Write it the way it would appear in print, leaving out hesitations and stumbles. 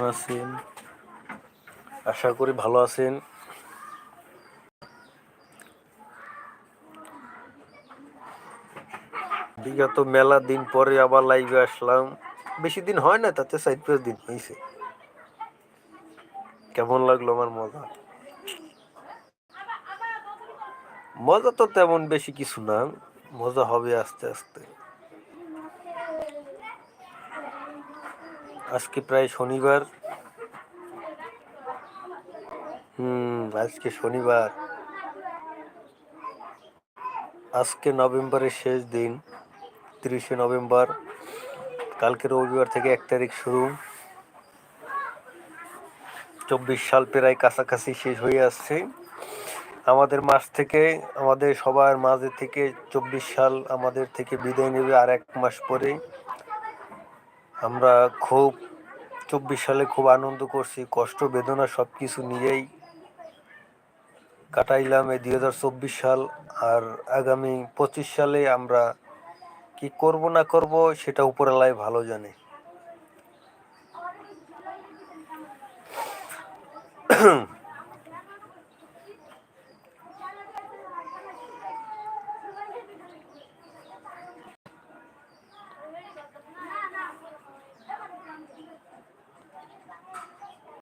আছেন? আশা করি ভালো আছেন। বিগত মেলা দিন পরে আবার লাইভে আসলাম। বেশি দিন হয় না, তাতে 4-5 দিন হয়েছে। কেমন লাগলো আমার মজা? মজা তো তেমন বেশি কিছু না, মজা হবে আস্তে আস্তে। আজকে প্রায় শনিবার। আজকে শনিবার। আজকে নভেম্বরের শেষ দিন, 30শে নভেম্বর। কালকে রবিবার থেকে 1 তারিখ শুরু। 24 সাল প্রায় কাছাকাছি শেষ হয়ে আসছে। আমাদের মাঝ থেকে, আমাদের সবার মাঝে থেকে 24 সাল আমাদের থেকে বিদায় নেবে আর 1 মাস পরে। আমরা 24 সালে খুব আনন্দ করছি, কষ্ট বেদনা সব কিছু নিয়েই কাটাইলাম এই 2024 সাল। আর আগামী 25 সালে আমরা কি করব না করব সেটা উপরওয়ালাই ভালো জানে।